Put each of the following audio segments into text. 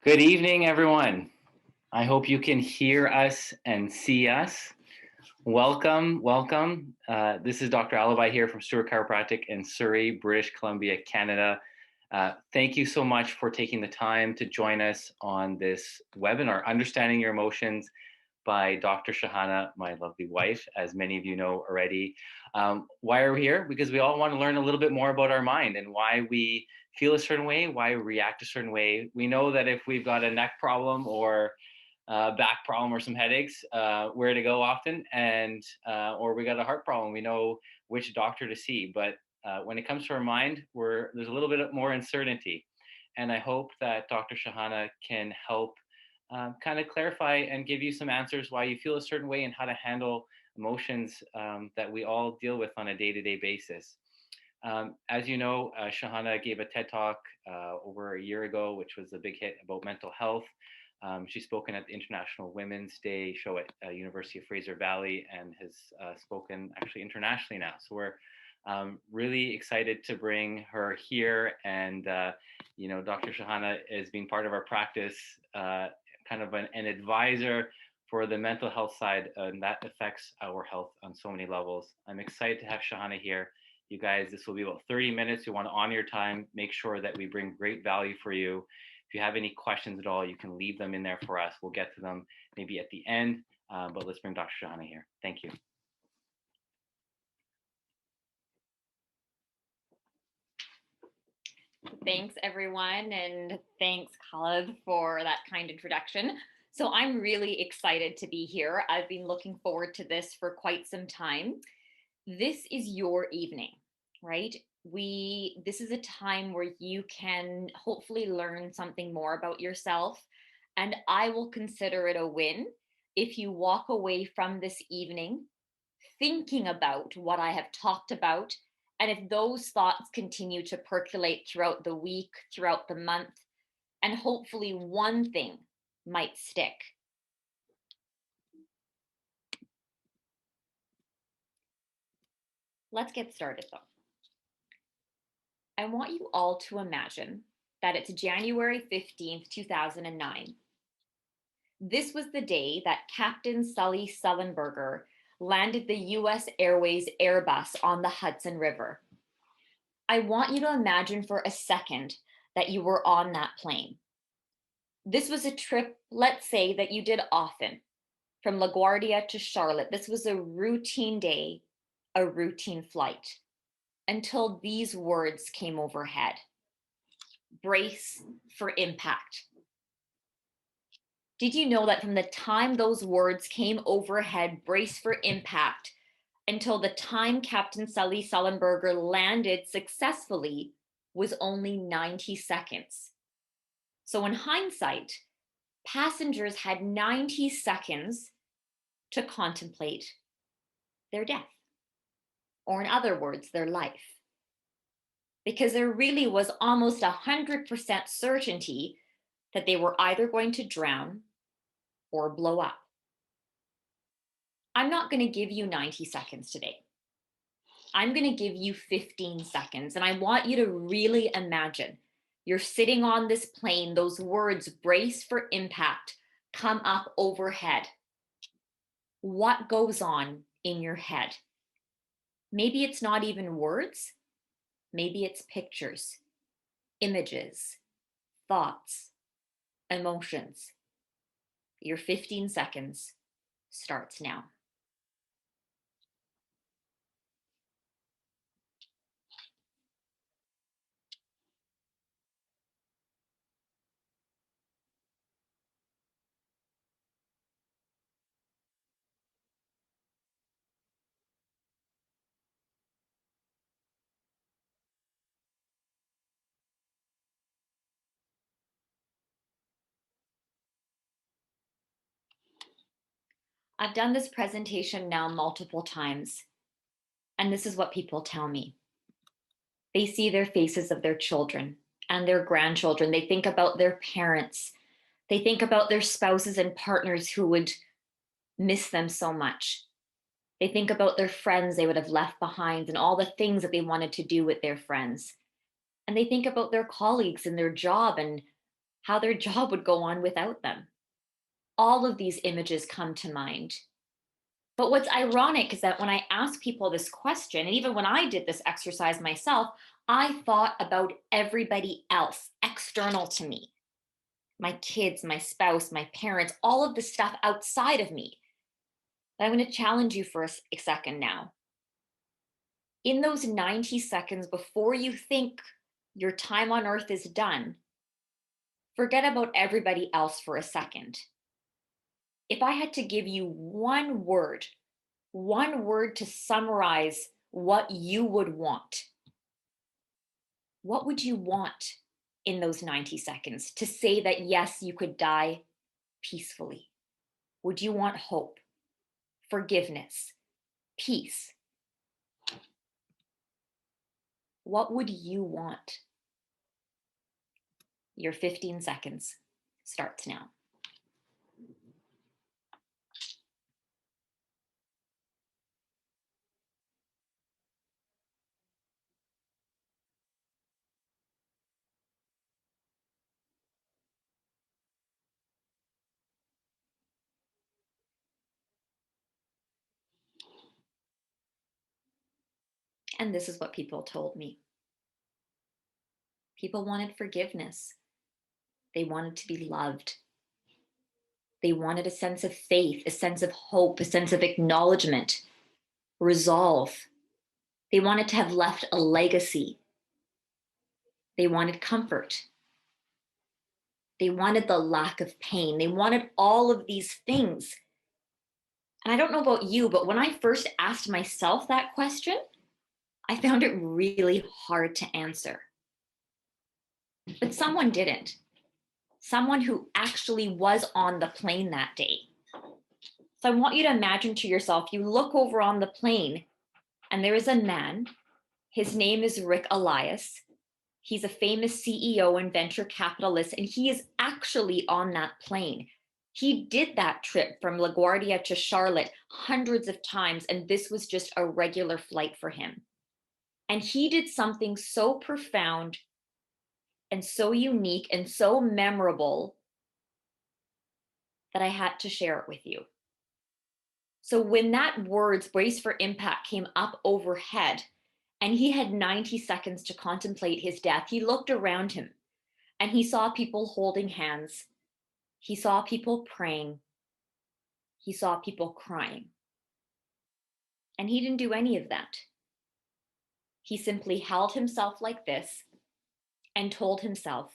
Good evening, everyone. I hope you can hear us and see us. Welcome. This is Dr. Alibi here from Stewart Chiropractic in Surrey, British Columbia, Canada. Thank you so much for taking the time to join us on this webinar, Understanding Your Emotions by Dr. Shahana, my lovely wife, as many of you know already. Why are we here? Because we all want to learn a little bit more about our mind and why we feel a certain way, why we react a certain way. We know that if we've got a neck problem or back problem or some headaches, where to go often, and or we got a heart problem, we know which doctor to see. But when it comes to our mind, there's a little bit more uncertainty. And I hope that Dr. Shahana can help kind of clarify and give you some answers why you feel a certain way and how to handle emotions that we all deal with on a day-to-day basis. As you know, Shahana gave a TED Talk over a year ago, which was a big hit about mental health. She's spoken at the International Women's Day show at University of Fraser Valley and has spoken actually internationally now. So we're really excited to bring her here. And, Dr. Shahana is being part of our practice, kind of an advisor for the mental health side, and that affects our health on so many levels. I'm excited to have Shahana here. You guys, this will be about 30 minutes. You want to honor your time, make sure that we bring great value for you. If you have any questions at all, you can leave them in there for us. We'll get to them maybe at the end, but let's bring Dr. Shahana here. Thank you. Thanks, everyone, and thanks, Khaled, for that kind introduction. So I'm really excited to be here. I've been looking forward to this for quite some time. This is your evening, right? This is a time where you can hopefully learn something more about yourself, and I will consider it a win if you walk away from this evening thinking about what I have talked about. And if those thoughts continue to percolate throughout the week, throughout the month, and hopefully one thing might stick. Let's get started though. I want you all to imagine that it's January 15th, 2009. This was the day that Captain Sully Sullenberger landed the US Airways Airbus on the Hudson River. I want you to imagine for a second that you were on that plane. This was a trip, let's say, that you did often, from LaGuardia to Charlotte. This was a routine day, a routine flight, until these words came overhead. Brace for impact. Did you know that from the time those words came overhead, brace for impact, until the time Captain Sully Sullenberger landed successfully was only 90 seconds. So in hindsight, passengers had 90 seconds to contemplate their death, or in other words, their life. Because there really was almost 100% certainty that they were either going to drown or blow up. I'm not going to give you 90 seconds today. I'm going to give you 15 seconds. And I want you to really imagine you're sitting on this plane, those words, brace for impact, come up overhead. What goes on in your head? Maybe it's not even words. Maybe it's pictures, images, thoughts, emotions. Your 15 seconds starts now. I've done this presentation now multiple times, and this is what people tell me. They see their faces of their children and their grandchildren. They think about their parents. They think about their spouses and partners who would miss them so much. They think about their friends they would have left behind and all the things that they wanted to do with their friends. And they think about their colleagues and their job and how their job would go on without them. All of these images come to mind. But what's ironic is that when I ask people this question, and even when I did this exercise myself, I thought about everybody else external to me, my kids, my spouse, my parents, all of the stuff outside of me. But I'm going to challenge you for a second now. In those 90 seconds before you think your time on earth is done, forget about everybody else for a second. If I had to give you one word to summarize what you would want, what would you want in those 90 seconds to say that, yes, you could die peacefully? Would you want hope, forgiveness, peace? What would you want? Your 15 seconds starts now. And this is what people told me. People wanted forgiveness. They wanted to be loved. They wanted a sense of faith, a sense of hope, a sense of acknowledgement, resolve. They wanted to have left a legacy. They wanted comfort. They wanted the lack of pain. They wanted all of these things. And I don't know about you, but when I first asked myself that question, I found it really hard to answer. But someone didn't. Someone who actually was on the plane that day. So I want you to imagine to yourself, you look over on the plane and there is a man. His name is Rick Elias. He's a famous CEO and venture capitalist, and he is actually on that plane. He did that trip from LaGuardia to Charlotte hundreds of times, and this was just a regular flight for him. And he did something so profound and so unique and so memorable that I had to share it with you. So when that words brace for impact came up overhead, and he had 90 seconds to contemplate his death, he looked around him and he saw people holding hands. He saw people praying. He saw people crying. And he didn't do any of that. He simply held himself like this and told himself,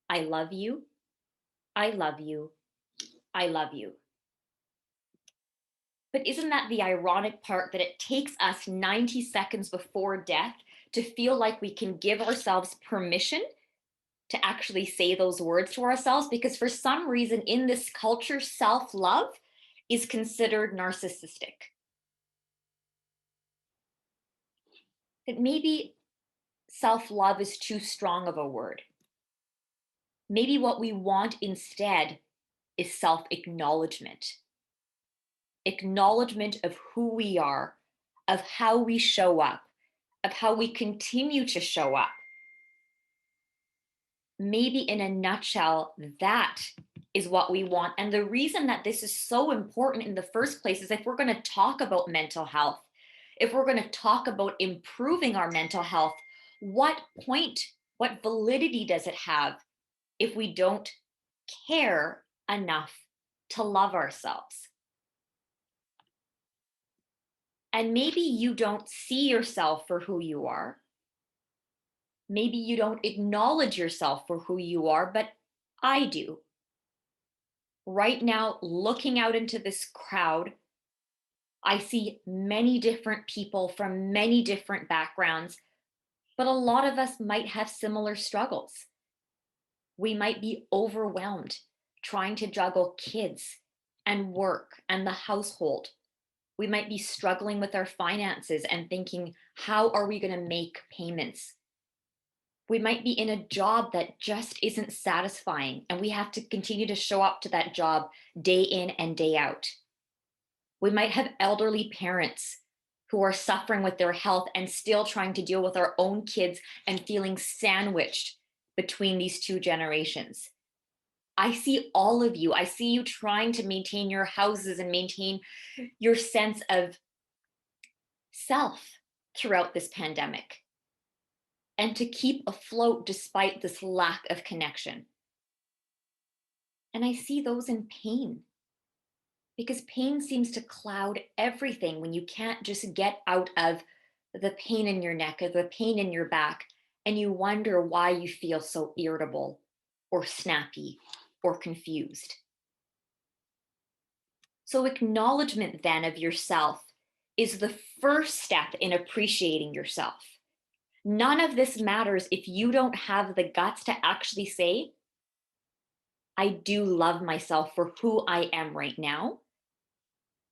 I love you. I love you. I love you. But isn't that the ironic part, that it takes us 90 seconds before death to feel like we can give ourselves permission to actually say those words to ourselves? Because for some reason in this culture, self-love is considered narcissistic. That maybe self-love is too strong of a word. Maybe what we want instead is self-acknowledgement. Acknowledgement of who we are, of how we show up, of how we continue to show up. Maybe in a nutshell, that is what we want. And the reason that this is so important in the first place is, if we're going to talk about mental health, if we're going to talk about improving our mental health, what point, what validity does it have if we don't care enough to love ourselves? And maybe you don't see yourself for who you are. Maybe you don't acknowledge yourself for who you are, but I do. Right now, looking out into this crowd, I see many different people from many different backgrounds, but a lot of us might have similar struggles. We might be overwhelmed trying to juggle kids and work and the household. We might be struggling with our finances and thinking, how are we going to make payments? We might be in a job that just isn't satisfying, and we have to continue to show up to that job day in and day out. We might have elderly parents who are suffering with their health and still trying to deal with our own kids and feeling sandwiched between these two generations. I see all of you. I see you trying to maintain your houses and maintain your sense of self throughout this pandemic and to keep afloat despite this lack of connection. And I see those in pain because pain seems to cloud everything when you can't just get out of the pain in your neck or the pain in your back and you wonder why you feel so irritable or snappy or confused. So, acknowledgement then of yourself is the first step in appreciating yourself. None of this matters if you don't have the guts to actually say, I do love myself for who I am right now.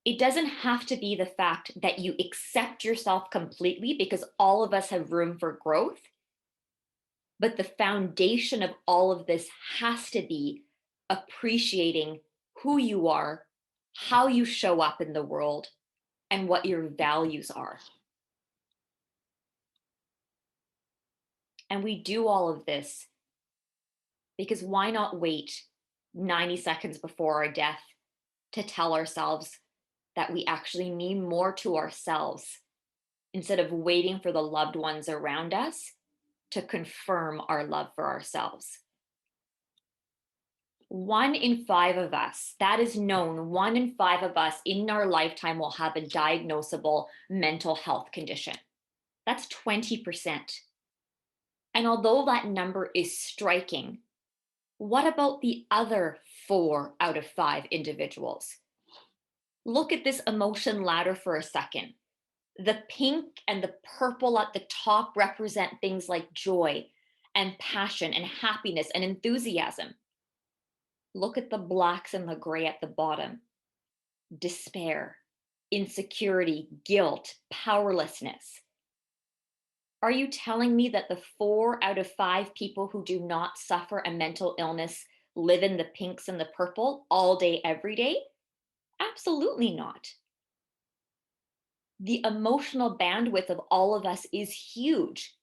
It doesn't have to be the fact that you accept yourself completely because all of us have room for growth. But the foundation of all of this has to be appreciating who you are, how you show up in the world, and what your values are. And we do all of this because why not wait 90 seconds before our death to tell ourselves that we actually mean more to ourselves instead of waiting for the loved ones around us to confirm our love for ourselves? 1 in 5 of us, that is known, 1 in 5 of us in our lifetime will have a diagnosable mental health condition. That's 20%. And although that number is striking, what about the other 4 out of 5 individuals? Look at this emotion ladder for a second. The pink and the purple at the top represent things like joy and passion and happiness and enthusiasm. Look at the blacks and the gray at the bottom. Despair, insecurity, guilt, powerlessness. Are you telling me that the 4 out of 5 people who do not suffer a mental illness live in the pinks and the purple all day, every day? Absolutely not. The emotional bandwidth of all of us is huge.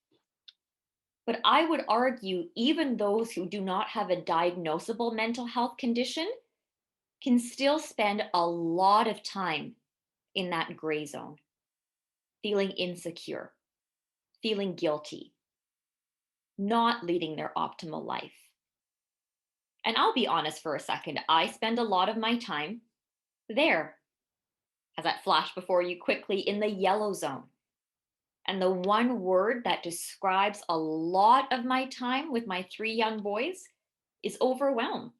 But I would argue even those who do not have a diagnosable mental health condition can still spend a lot of time in that gray zone, feeling insecure, feeling guilty, not leading their optimal life. And I'll be honest for a second, I spend a lot of my time there. Has that flashed before you quickly in the yellow zone? And the one word that describes a lot of my time with my 3 young boys is overwhelm.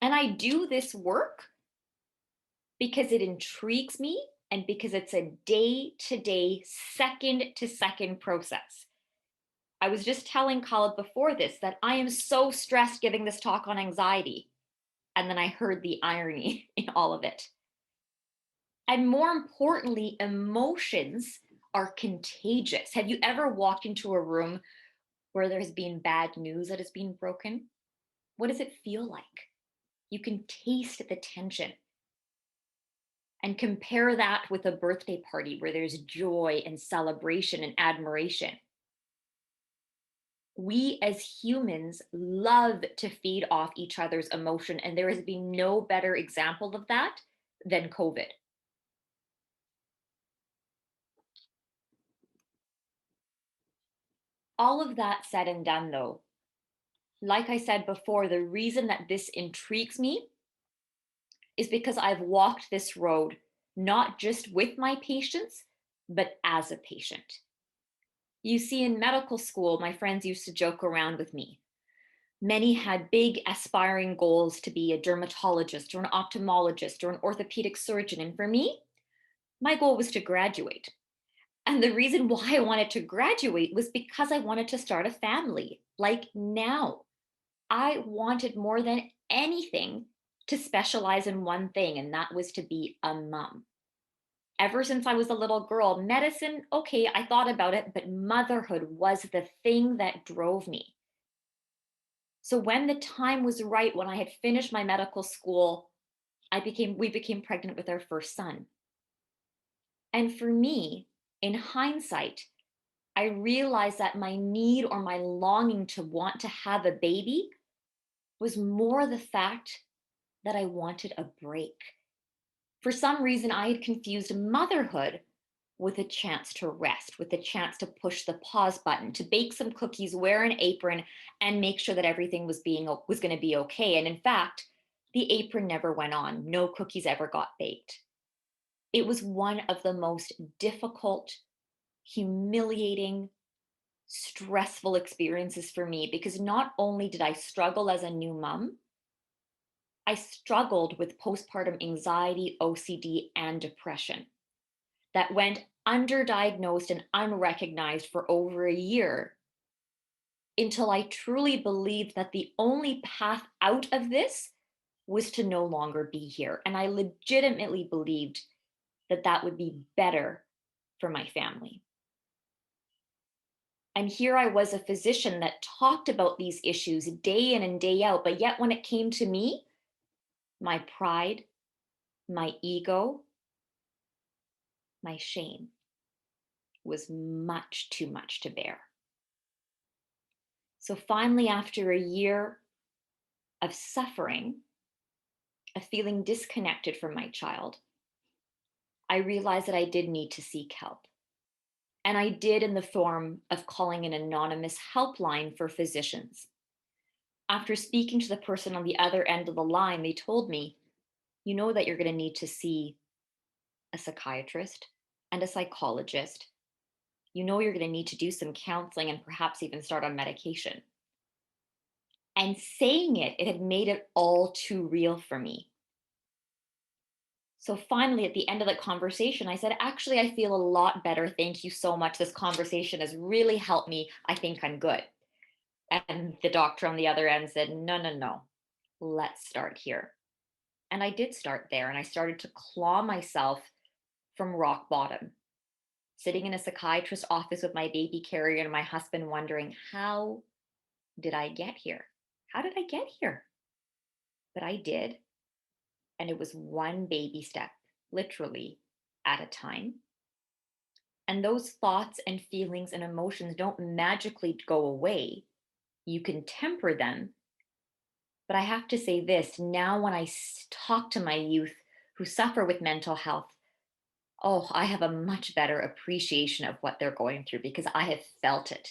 And I do this work because it intrigues me and because it's a day-to-day, second-to-second process. I was just telling Khaled before this that I am so stressed giving this talk on anxiety. And then I heard the irony in all of it. And more importantly, emotions are contagious. Have you ever walked into a room where there's been bad news that has been broken? What does it feel like? You can taste the tension. And compare that with a birthday party where there's joy and celebration and admiration. We as humans love to feed off each other's emotion, and there has been no better example of that than COVID. All of that said and done, though, like I said before, the reason that this intrigues me is because I've walked this road not just with my patients, but as a patient. You see, in medical school, my friends used to joke around with me. Many had big aspiring goals to be a dermatologist or an ophthalmologist or an orthopedic surgeon. And for me, my goal was to graduate. And the reason why I wanted to graduate was because I wanted to start a family, like now. I wanted more than anything to specialize in one thing, and that was to be a mom. Ever since I was a little girl, medicine, okay, I thought about it, but motherhood was the thing that drove me. So when the time was right, when I had finished my medical school, we became pregnant with our first son. And for me, in hindsight, I realized that my need or my longing to want to have a baby was more the fact that I wanted a break. For some reason, I had confused motherhood with a chance to rest, with a chance to push the pause button, to bake some cookies, wear an apron, and make sure that everything was going to be okay. And in fact, the apron never went on. No cookies ever got baked. It was one of the most difficult, humiliating, stressful experiences for me because not only did I struggle as a new mom, I struggled with postpartum anxiety, OCD, and depression that went underdiagnosed and unrecognized for over a year until I truly believed that the only path out of this was to no longer be here. And I legitimately believed that that would be better for my family. And here I was, a physician that talked about these issues day in and day out. But yet, when it came to me, my pride, my ego, my shame was much too much to bear. So finally, after a year of suffering, of feeling disconnected from my child, I realized that I did need to seek help. And I did in the form of calling an anonymous helpline for physicians. After speaking to the person on the other end of the line, they told me, you know that you're going to need to see a psychiatrist and a psychologist. You know you're going to need to do some counseling and perhaps even start on medication. And saying it, it had made it all too real for me. So finally, at the end of the conversation, I said, actually, I feel a lot better. Thank you so much. This conversation has really helped me. I think I'm good. And the doctor on the other end said, no, no, no. Let's start here. And I did start there. And I started to claw myself from rock bottom, sitting in a psychiatrist's office with my baby carrier and my husband wondering, how did I get here? How did I get here? But I did. And it was one baby step, literally, at a time. And those thoughts and feelings and emotions don't magically go away. You can temper them. But I have to say this now, when I talk to my youth who suffer with mental health, oh, I have a much better appreciation of what they're going through because I have felt it.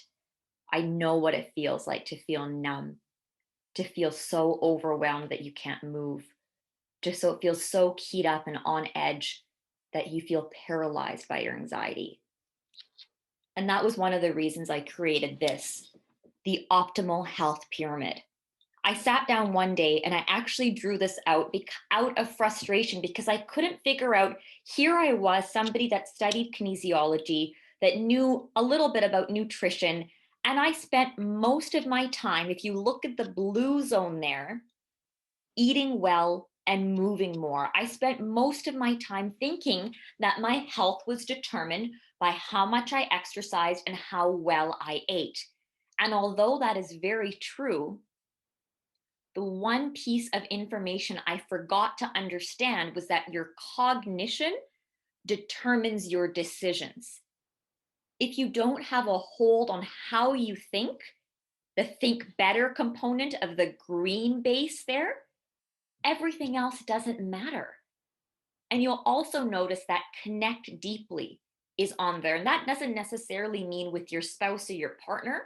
I know what it feels like to feel numb, to feel so overwhelmed that you can't move, just so it feels so keyed up and on edge that you feel paralyzed by your anxiety. And that was one of the reasons I created this, the optimal health pyramid. I sat down one day and I actually drew this out of frustration because I couldn't figure out. Here I was, somebody that studied kinesiology, that knew a little bit about nutrition. And I spent most of my time, if you look at the blue zone there, eating well and moving more. I spent most of my time thinking that my health was determined by how much I exercised and how well I ate. And although that is very true, the one piece of information I forgot to understand was that your cognition determines your decisions. If you don't have a hold on how you think, the think better component of the green base there, everything else doesn't matter. And you'll also notice that connect deeply is on there. And that doesn't necessarily mean with your spouse or your partner,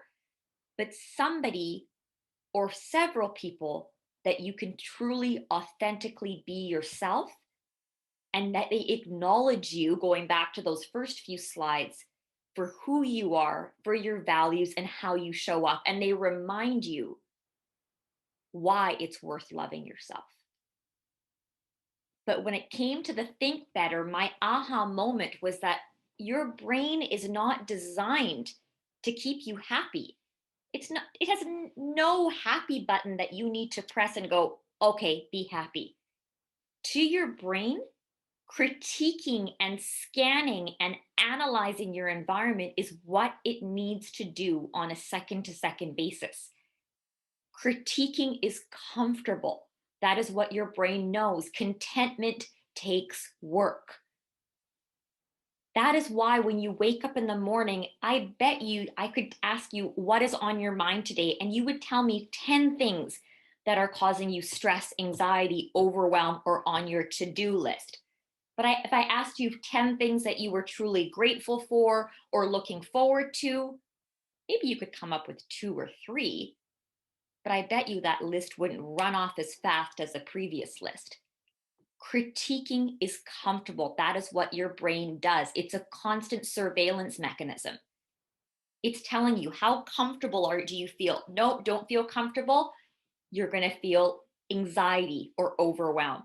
but somebody or several people that you can truly authentically be yourself and that they acknowledge you, going back to those first few slides, for who you are, for your values and how you show up. And they remind you why it's worth loving yourself. But when it came to the think better, my aha moment was that your brain is not designed to keep you happy. It has no happy button that you need to press and go, okay, be happy. To your brain, critiquing and scanning and analyzing your environment is what it needs to do on a second to second basis. Critiquing is comfortable. That is what your brain knows. Contentment takes work. That is why when you wake up in the morning, I bet you I could ask you what is on your mind today, and you would tell me 10 things that are causing you stress, anxiety, overwhelm, or on your to do list. But if I asked you 10 things that you were truly grateful for or looking forward to, maybe you could come up with two or three, but I bet you that list wouldn't run off as fast as the previous list. Critiquing is comfortable. That is what your brain does. It's a constant surveillance mechanism. It's telling you how comfortable do you feel? No, don't feel comfortable. You're going to feel anxiety or overwhelm.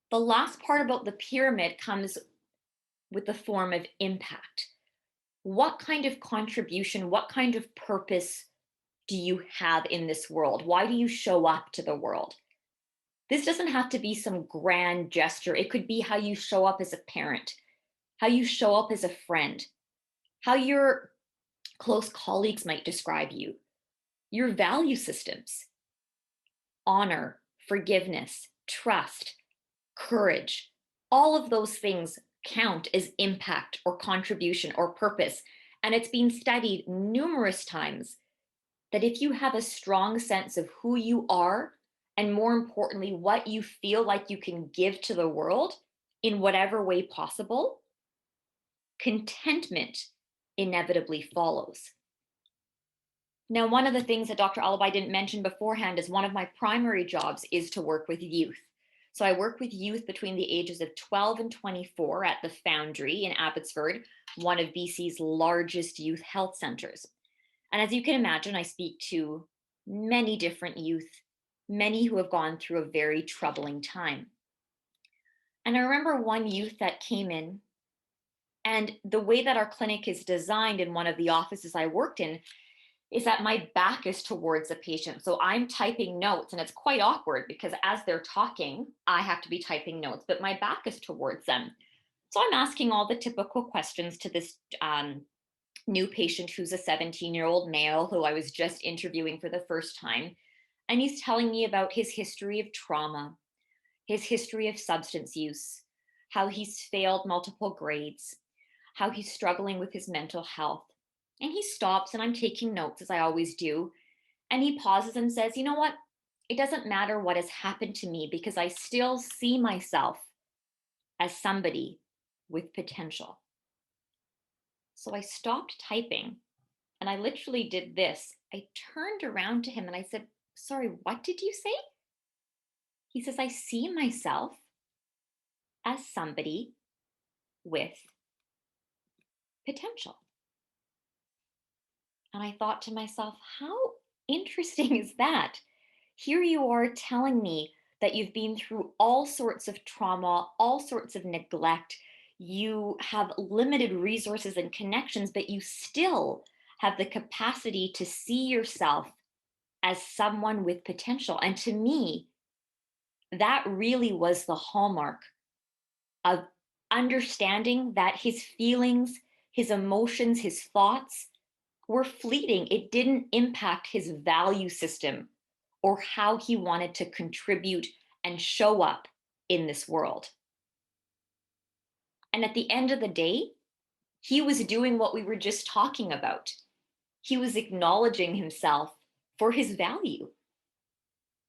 The last part about the pyramid comes with the form of impact. What kind of contribution, what kind of purpose do you have in this world? Why do you show up to the world? This doesn't have to be some grand gesture. It could be how you show up as a parent, how you show up as a friend, how your close colleagues might describe you, your value systems, honor, forgiveness, trust, courage. All of those things count as impact or contribution or purpose. And it's been studied numerous times that if you have a strong sense of who you are, and more importantly, what you feel like you can give to the world in whatever way possible, contentment inevitably follows. Now, one of the things that Dr. Alibi didn't mention beforehand is one of my primary jobs is to work with youth. So I work with youth between the ages of 12 and 24 at the Foundry in Abbotsford, one of BC's largest youth health centers. And as you can imagine, I speak to many different youth, many who have gone through a very troubling time. And I remember one youth that came in, and the way that our clinic is designed in one of the offices I worked in is that my back is towards the patient. So I'm typing notes, and it's quite awkward because as they're talking, I have to be typing notes, but my back is towards them. So I'm asking all the typical questions to this new patient who's a 17-year-old male who I was just interviewing for the first time. And he's telling me about his history of trauma, his history of substance use, how he's failed multiple grades, how he's struggling with his mental health. And he stops, and I'm taking notes as I always do. And he pauses and says, "You know what? It doesn't matter what has happened to me because I still see myself as somebody with potential." So I stopped typing and I literally did this. I turned around to him and I said, "Sorry, what did you say?" He says, "I see myself as somebody with potential." And I thought to myself, how interesting is that? Here you are telling me that you've been through all sorts of trauma, all sorts of neglect. You have limited resources and connections, but you still have the capacity to see yourself as someone with potential. And to me, that really was the hallmark of understanding that his feelings, his emotions, his thoughts were fleeting. It didn't impact his value system or how he wanted to contribute and show up in this world. And at the end of the day, he was doing what we were just talking about. He was acknowledging himself for his value.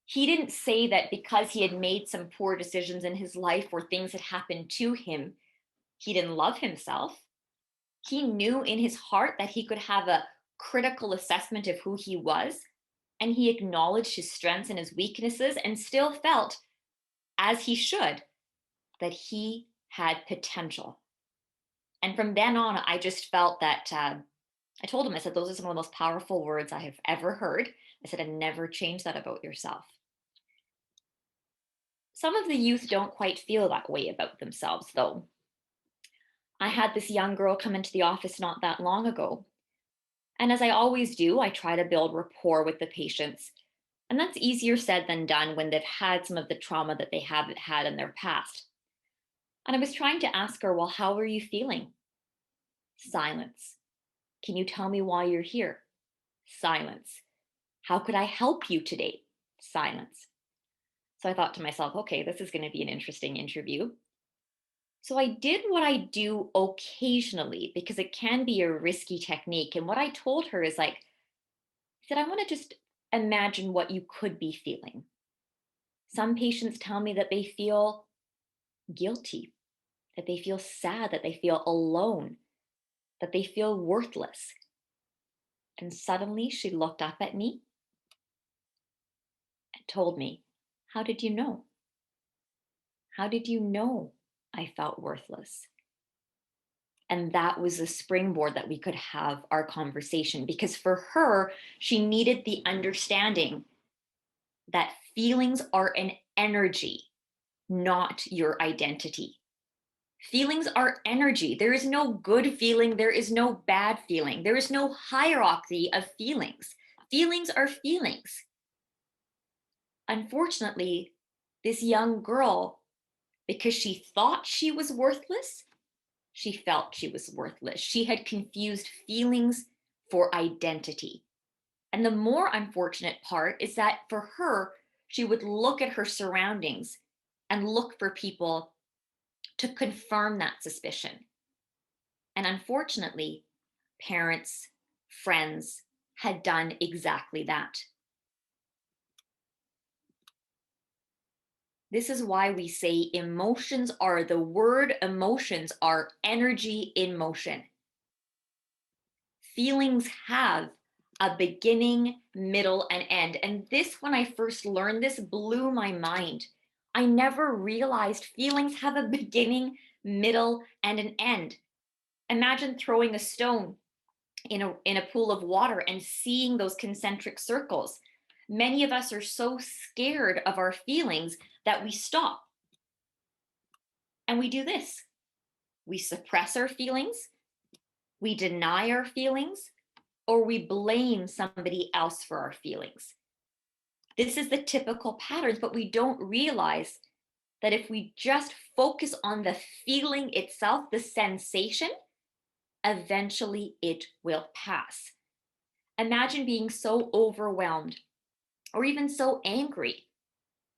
He didn't say that because he had made some poor decisions in his life or things had happened to him, he didn't love himself. He knew in his heart that he could have a critical assessment of who he was, and he acknowledged his strengths and his weaknesses and still felt, as he should, that he had potential. And from then on, I just felt that I told him, I said, "Those are some of the most powerful words I have ever heard." I said, "And never change that about yourself." Some of the youth don't quite feel that way about themselves, though. I had this young girl come into the office not that long ago. And as I always do, I try to build rapport with the patients. And that's easier said than done when they've had some of the trauma that they haven't had in their past. And I was trying to ask her, "Well, how are you feeling?" Silence. "Can you tell me why you're here?" Silence. "How could I help you today?" Silence. So I thought to myself, okay, this is going to be an interesting interview. So I did what I do occasionally because it can be a risky technique. And what I told her is like, I said, I want to just imagine what you could be feeling. Some patients tell me that they feel guilty, that they feel sad, that they feel alone, that they feel worthless. And suddenly she looked up at me and told me, how did you know? How did you know I felt worthless? And that was a springboard that we could have our conversation because for her, she needed the understanding that feelings are an energy, not your identity. Feelings are energy. There is no good feeling. There is no bad feeling. There is no hierarchy of feelings. Feelings are feelings. Unfortunately, this young girl, because she thought she was worthless, she felt she was worthless. She had confused feelings for identity. And the more unfortunate part is that for her, she would look at her surroundings and look for people to confirm that suspicion. And unfortunately, parents, friends had done exactly that. This is why we say the word emotions are energy in motion. Feelings have a beginning, middle, and end. And this, when I first learned this, blew my mind. I never realized feelings have a beginning, middle, and an end. Imagine throwing a stone in a pool of water and seeing those concentric circles. Many of us are so scared of our feelings that we stop and we do this. We suppress our feelings, we deny our feelings, or we blame somebody else for our feelings. This is the typical patterns, but we don't realize that if we just focus on the feeling itself, the sensation, eventually it will pass. Imagine being so overwhelmed or even so angry.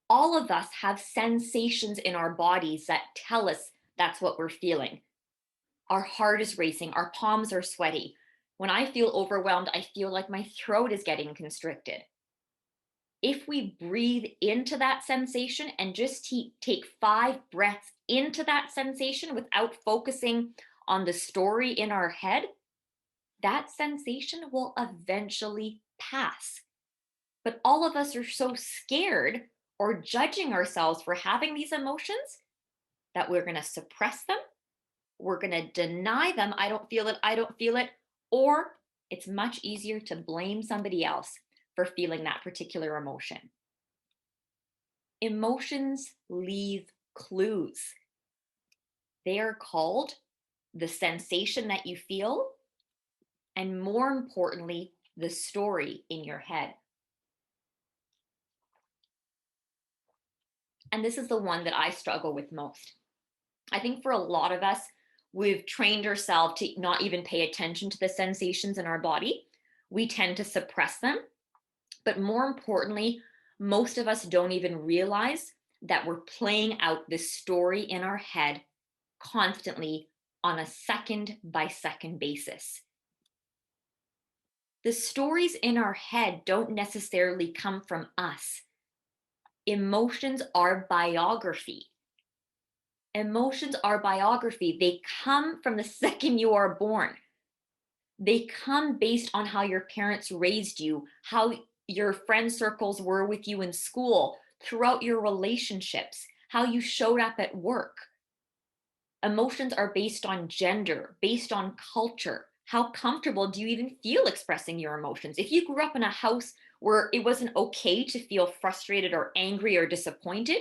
All of us have sensations in our bodies that tell us that's what we're feeling. Our heart is racing, our palms are sweaty. When I feel overwhelmed, I feel like my throat is getting constricted. If we breathe into that sensation and just take 5 breaths into that sensation without focusing on the story in our head, that sensation will eventually pass. But all of us are so scared or judging ourselves for having these emotions that we're going to suppress them. We're going to deny them. I don't feel it. I don't feel it. Or it's much easier to blame somebody else for feeling that particular emotion. Emotions leave clues. They are called the sensation that you feel, and more importantly, the story in your head. And this is the one that I struggle with most. I think for a lot of us, we've trained ourselves to not even pay attention to the sensations in our body. We tend to suppress them. But more importantly, most of us don't even realize that we're playing out this story in our head constantly on a second by second basis. The stories in our head don't necessarily come from us. Emotions are biography. Emotions are biography. They come from the second you are born. They come based on how your parents raised you, how your friend circles were with you in school, throughout your relationships, how you showed up at work. Emotions are based on gender, based on culture. How comfortable do you even feel expressing your emotions? If you grew up in a house where it wasn't okay to feel frustrated or angry or disappointed,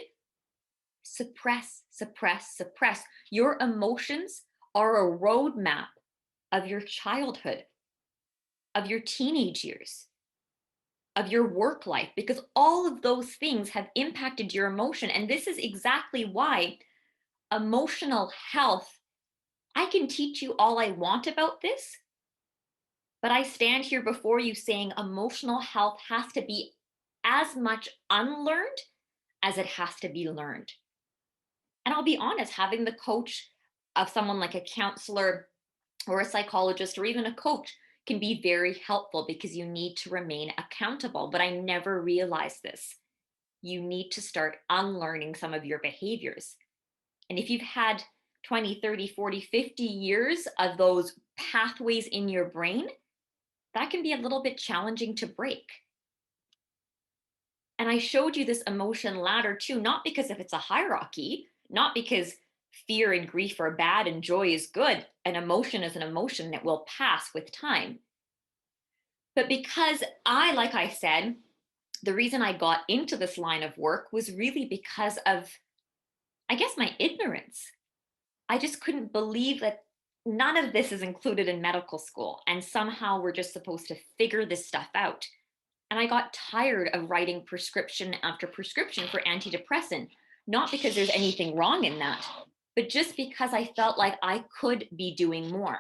suppress, suppress, suppress. Your emotions are a roadmap of your childhood, of your teenage years, of your work life, because all of those things have impacted your emotion. And this is exactly why emotional health, I can teach you all I want about this, but I stand here before you saying emotional health has to be as much unlearned as it has to be learned. And I'll be honest, having the coach of someone like a counselor or a psychologist or even a coach can be very helpful because you need to remain accountable. But I never realized this. You need to start unlearning some of your behaviors. And if you've had 20, 30, 40, 50 years of those pathways in your brain, that can be a little bit challenging to break. And I showed you this emotion ladder too, not because if it's a hierarchy, not because fear and grief are bad and joy is good. An emotion is an emotion that will pass with time. But because like I said, the reason I got into this line of work was really because of, I guess, my ignorance. I just couldn't believe that none of this is included in medical school. And somehow we're just supposed to figure this stuff out. And I got tired of writing prescription after prescription for antidepressant, not because there's anything wrong in that, but just because I felt like I could be doing more.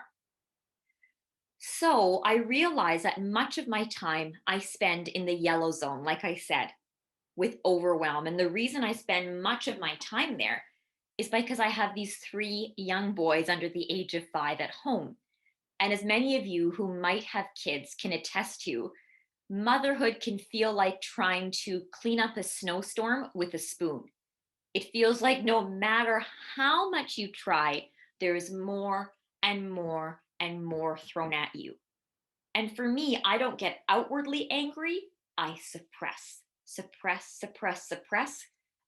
So I realized that much of my time I spend in the yellow zone, like I said, with overwhelm. And the reason I spend much of my time there is because I have these 3 young boys under the age of 5 at home. And as many of you who might have kids can attest to, motherhood can feel like trying to clean up a snowstorm with a spoon. It feels like no matter how much you try, there's more and more and more thrown at you. And for me, I don't get outwardly angry. I suppress, suppress, suppress, suppress.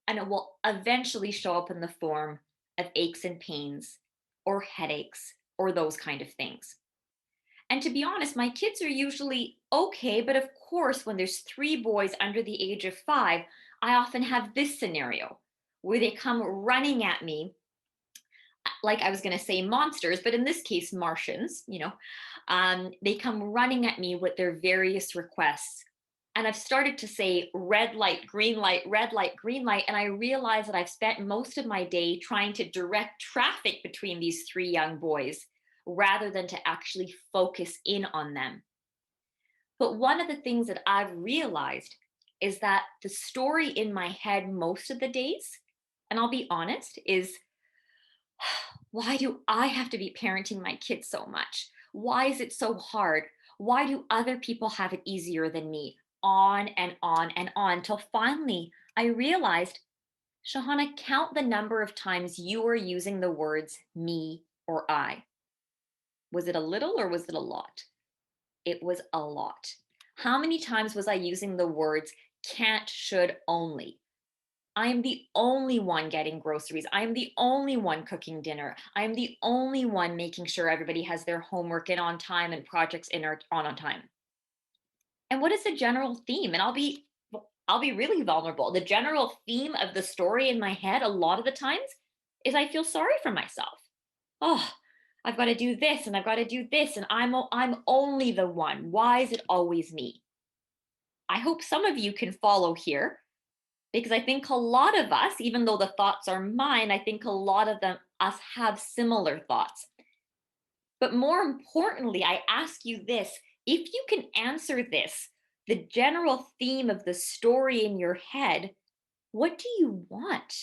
And it will eventually show up in the form of aches and pains or headaches or those kind of things. And to be honest, my kids are usually okay. But of course, when there's 3 boys under the age of 5, I often have this scenario where they come running at me like I was going to say monsters, but in this case, Martians, they come running at me with their various requests. And I've started to say red light, green light, red light, green light. And I realize that I've spent most of my day trying to direct traffic between these 3 young boys rather than to actually focus in on them. But one of the things that I've realized is that the story in my head most of the days, and I'll be honest, is why do I have to be parenting my kids so much? Why is it so hard? Why do other people have it easier than me? On and on and on, till finally I realized, Shahana, count the number of times you were using the words me or I. Was it a little or was it a lot? It was a lot. How many times was I using the words can't, should, only? I am the only one getting groceries. I am the only one cooking dinner. I am the only one making sure everybody has their homework in on time and projects on time. And what is the general theme? And I'll be really vulnerable. The general theme of the story in my head a lot of the times is I feel sorry for myself. Oh, I've got to do this and I've got to do this and I'm only the one. Why is it always me? I hope some of you can follow here, because I think a lot of us, even though the thoughts are mine, I think a lot of us have similar thoughts. But more importantly, I ask you this: if you can answer this, the general theme of the story in your head, what do you want?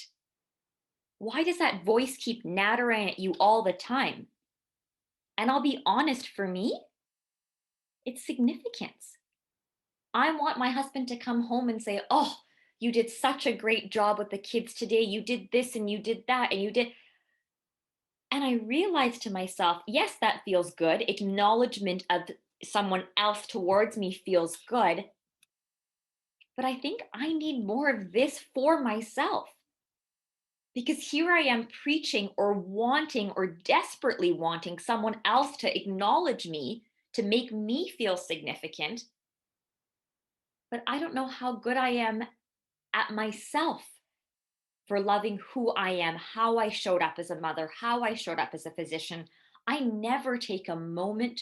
Why does that voice keep nattering at you all the time? And I'll be honest, for me, it's significance. I want my husband to come home and say, oh, you did such a great job with the kids today. You did this and you did that and you did. And I realized to myself, yes, that feels good. Acknowledgement of someone else towards me feels good. But I think I need more of this for myself. Because here I am preaching or wanting or desperately wanting someone else to acknowledge me, to make me feel significant. But I don't know how good I am at myself for loving who I am, how I showed up as a mother, how I showed up as a physician. I never take a moment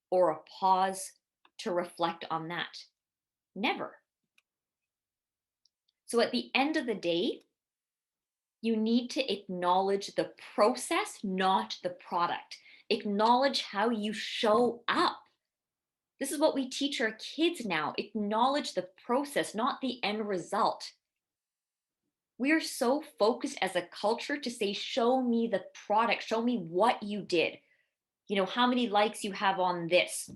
or a pause to reflect on that. Never. So at the end of the day, you need to acknowledge the process, not the product. Acknowledge how you show up. This is what we teach our kids now. Acknowledge the process, not the end result. We are so focused as a culture to say, show me the product, show me what you did. How many likes you have on this,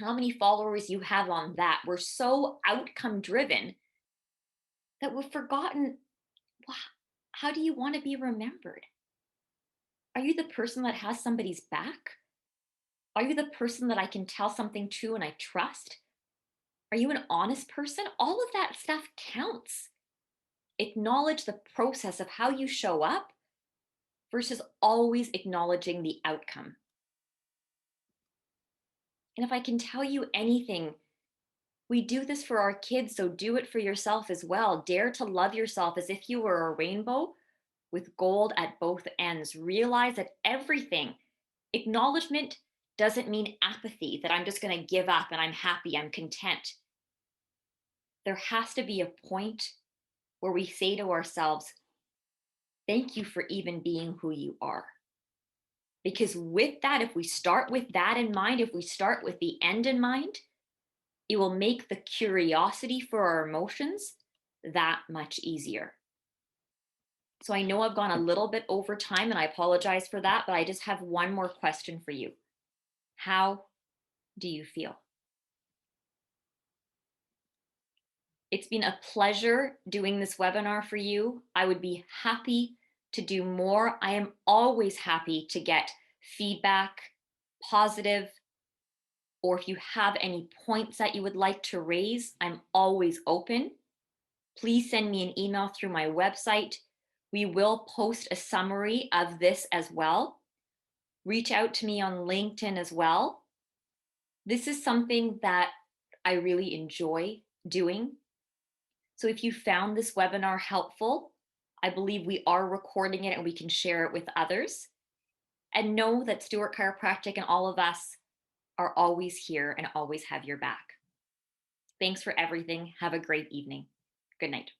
how many followers you have on that. We're so outcome driven that we've forgotten, well, how do you want to be remembered? Are you the person that has somebody's back? Are you the person that I can tell something to and I trust? Are you an honest person? All of that stuff counts. Acknowledge the process of how you show up versus always acknowledging the outcome. And if I can tell you anything, we do this for our kids, so do it for yourself as well. Dare to love yourself as if you were a rainbow with gold at both ends. Realize that everything, acknowledgement doesn't mean apathy, that I'm just going to give up and I'm happy, I'm content. There has to be a point where we say to ourselves, thank you for even being who you are. Because with that, if we start with that in mind, if we start with the end in mind, it will make the curiosity for our emotions that much easier. So I know I've gone a little bit over time and I apologize for that, but I just have one more question for you. How do you feel? It's been a pleasure doing this webinar for you. I would be happy to do more. I am always happy to get feedback, positive, or if you have any points that you would like to raise, I'm always open. Please send me an email through my website. We will post a summary of this as well. Reach out to me on LinkedIn as well. This is something that I really enjoy doing. So if you found this webinar helpful, I believe we are recording it and we can share it with others. And know that Stewart Chiropractic and all of us are always here and always have your back. Thanks for everything. Have a great evening. Good night.